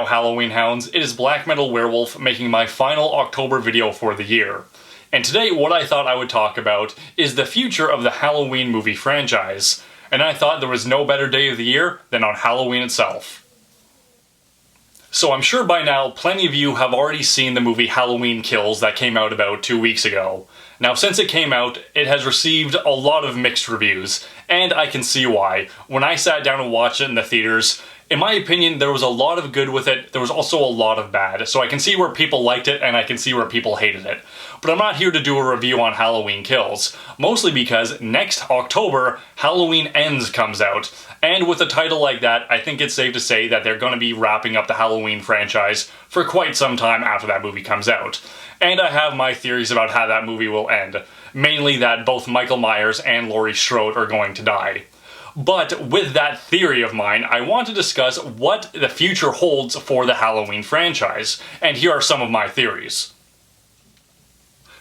now, Halloween hounds. It is Blackmetalwerewolf making my final October video for the year. And today, what I thought I would talk about is the future of the Halloween movie franchise. And I thought there was no better day of the year than on Halloween itself. So I'm sure by now, plenty of you have already seen the movie Halloween Kills that came out about 2 weeks ago. Now, since it came out, it has received a lot of mixed reviews, and I can see why. When I sat down and watched it in the theaters, in my opinion, there was a lot of good with it, there was also a lot of bad, so I can see where people liked it and I can see where people hated it. But I'm not here to do a review on Halloween Kills, mostly because next October, Halloween Ends comes out, and with a title like that, I think it's safe to say that they're going to be wrapping up the Halloween franchise for quite some time after that movie comes out. And I have my theories about how that movie will end, mainly that both Michael Myers and Laurie Strode are going to die. But with that theory of mine, I want to discuss what the future holds for the Halloween franchise, and here are some of my theories.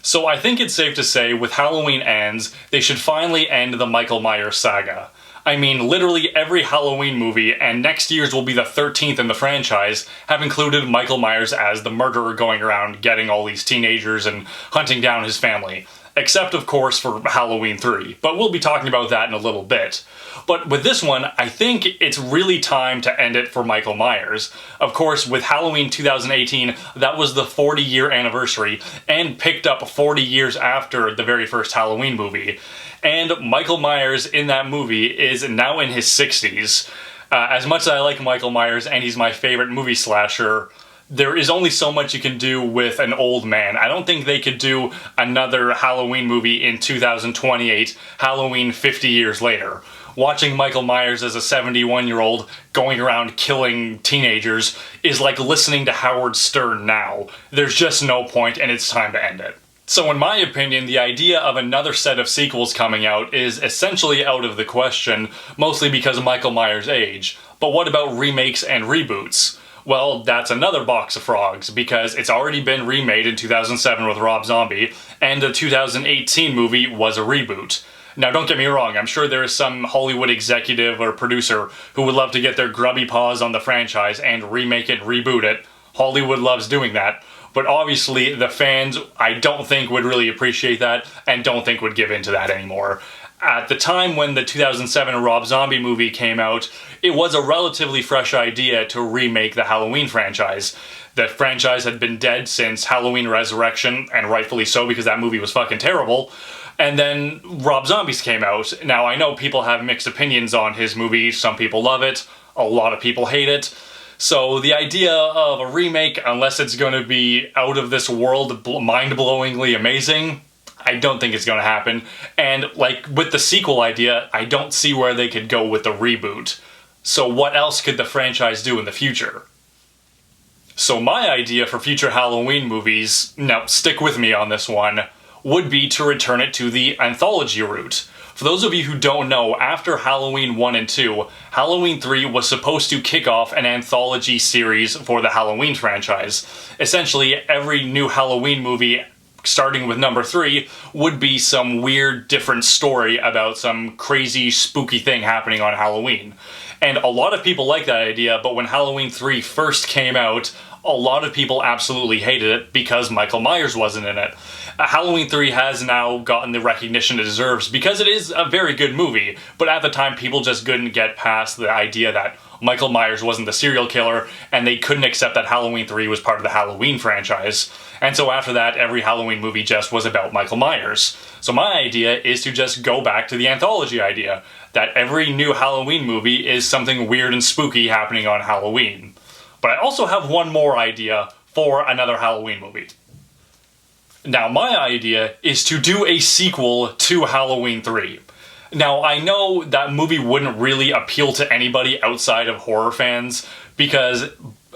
So I think it's safe to say with Halloween Ends, they should finally end the Michael Myers saga. I mean, literally every Halloween movie, and next year's will be the 13th in the franchise, have included Michael Myers as the murderer going around getting all these teenagers and hunting down his family. Except, of course, for Halloween 3, but we'll be talking about that in a little bit. But with this one, I think it's really time to end it for Michael Myers. Of course, with Halloween 2018, that was the 40-year anniversary, and picked up 40 years after the very first Halloween movie. And Michael Myers in that movie is now in his 60s. As much as I like Michael Myers, and he's my favorite movie slasher, there is only so much you can do with an old man. I don't think they could do another Halloween movie in 2028, Halloween 50 years later. Watching Michael Myers as a 71-year-old going around killing teenagers is like listening to Howard Stern now. There's just no point, and it's time to end it. So in my opinion, the idea of another set of sequels coming out is essentially out of the question, mostly because of Michael Myers' age. But what about remakes and reboots? Well, that's another box of frogs, because it's already been remade in 2007 with Rob Zombie, and the 2018 movie was a reboot. Now, don't get me wrong, I'm sure there is some Hollywood executive or producer who would love to get their grubby paws on the franchise and remake it and reboot it. Hollywood loves doing that. But obviously, the fans, I don't think would really appreciate that, and don't think would give into that anymore. At the time when the 2007 Rob Zombie movie came out, it was a relatively fresh idea to remake the Halloween franchise. The franchise had been dead since Halloween Resurrection, and rightfully so because that movie was fucking terrible. And then Rob Zombies came out. Now, I know people have mixed opinions on his movie. Some people love it, a lot of people hate it. So the idea of a remake, unless it's going to be out of this world, mind-blowingly amazing, I don't think it's going to happen. And like with the sequel idea, I don't see where they could go with the reboot. So what else could the franchise do in the future? So my idea for future Halloween movies, now stick with me on this one, would be to return it to the anthology route. For those of you who don't know, after Halloween 1 and 2, Halloween 3 was supposed to kick off an anthology series for the Halloween franchise. Essentially, every new Halloween movie, starting with number 3, would be some weird, different story about some crazy, spooky thing happening on Halloween. And a lot of people like that idea, but when Halloween 3 first came out, a lot of people absolutely hated it because Michael Myers wasn't in it. Halloween 3 has now gotten the recognition it deserves because it is a very good movie, but at the time people just couldn't get past the idea that Michael Myers wasn't the serial killer, and they couldn't accept that Halloween 3 was part of the Halloween franchise. And so after that, every Halloween movie just was about Michael Myers. So my idea is to just go back to the anthology idea, that every new Halloween movie is something weird and spooky happening on Halloween. But I also have one more idea for another Halloween movie. Now, my idea is to do a sequel to Halloween 3. Now, I know that movie wouldn't really appeal to anybody outside of horror fans, because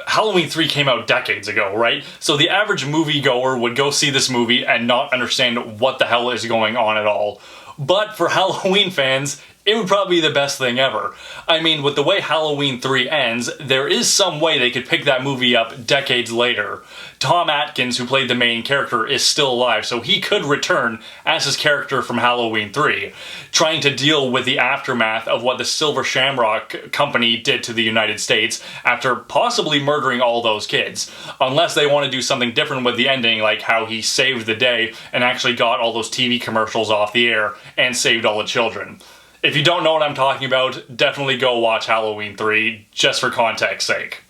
Halloween 3 came out decades ago, right? So the average moviegoer would go see this movie and not understand what the hell is going on at all. But for Halloween fans, It would probably be the best thing ever. I mean, with the way Halloween 3 ends, there is some way they could pick that movie up decades later. Tom Atkins, who played the main character, is still alive, so he could return as his character from Halloween 3, trying to deal with the aftermath of what the Silver Shamrock Company did to the United States after possibly murdering all those kids. Unless they want to do something different with the ending, like how he saved the day and actually got all those TV commercials off the air and saved all the children. If you don't know what I'm talking about, definitely go watch Halloween 3, just for context's sake.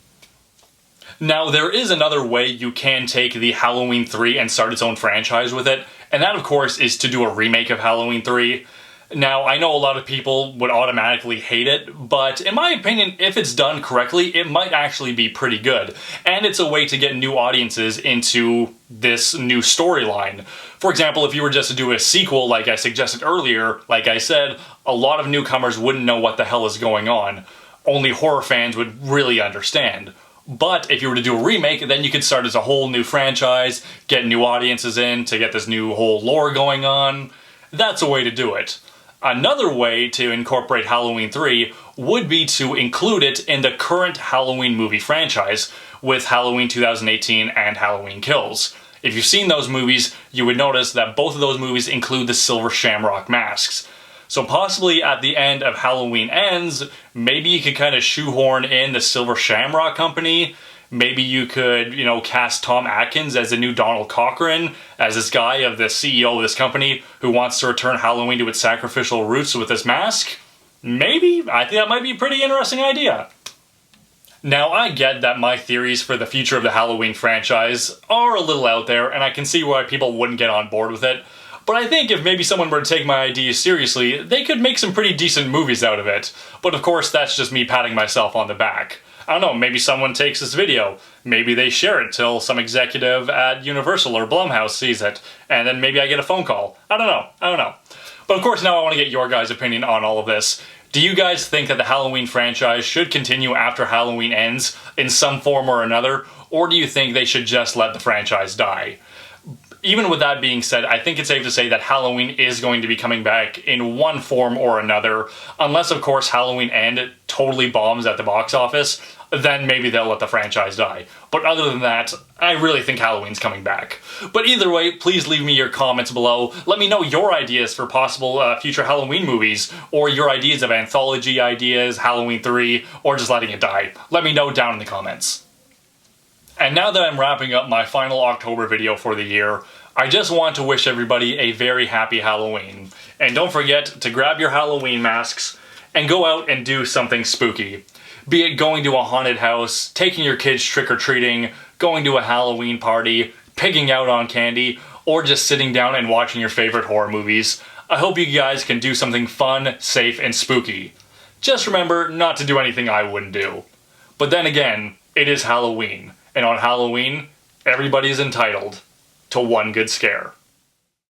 Now, there is another way you can take the Halloween 3 and start its own franchise with it, and that, of course, is to do a remake of Halloween 3. Now, I know a lot of people would automatically hate it, but in my opinion, if it's done correctly, it might actually be pretty good. And it's a way to get new audiences into this new storyline. For example, if you were just to do a sequel like I suggested earlier, like I said, a lot of newcomers wouldn't know what the hell is going on. Only horror fans would really understand. But if you were to do a remake, then you could start as a whole new franchise, get new audiences in to get this new whole lore going on. That's a way to do it. Another way to incorporate Halloween 3 would be to include it in the current Halloween movie franchise with Halloween 2018 and Halloween Kills. If you've seen those movies, you would notice that both of those movies include the Silver Shamrock masks. So possibly at the end of Halloween Ends, maybe you could kind of shoehorn in the Silver Shamrock Company. Maybe you could, cast Tom Atkins as the new Donald Cochran, as this guy of the CEO of this company who wants to return Halloween to its sacrificial roots with this mask. Maybe? I think that might be a pretty interesting idea. Now, I get that my theories for the future of the Halloween franchise are a little out there, and I can see why people wouldn't get on board with it. But I think if maybe someone were to take my ideas seriously, they could make some pretty decent movies out of it. But of course, that's just me patting myself on the back. I don't know, maybe someone takes this video, maybe they share it till some executive at Universal or Blumhouse sees it, and then maybe I get a phone call. I don't know. But of course now I want to get your guys' opinion on all of this. Do you guys think that the Halloween franchise should continue after Halloween ends in some form or another, or do you think they should just let the franchise die? Even with that being said, I think it's safe to say that Halloween is going to be coming back in one form or another, unless of course Halloween End totally bombs at the box office, then maybe they'll let the franchise die. But other than that, I really think Halloween's coming back. But either way, please leave me your comments below. Let me know your ideas for possible future Halloween movies, or your ideas of Anthology ideas, Halloween 3, or just letting it die. Let me know down in the comments. And now that I'm wrapping up my final October video for the year, I just want to wish everybody a very happy Halloween. And don't forget to grab your Halloween masks and go out and do something spooky. Be it going to a haunted house, taking your kids trick-or-treating, going to a Halloween party, pigging out on candy, or just sitting down and watching your favorite horror movies. I hope you guys can do something fun, safe, and spooky. Just remember not to do anything I wouldn't do. But then again, it is Halloween. And on Halloween, everybody's entitled to one good scare.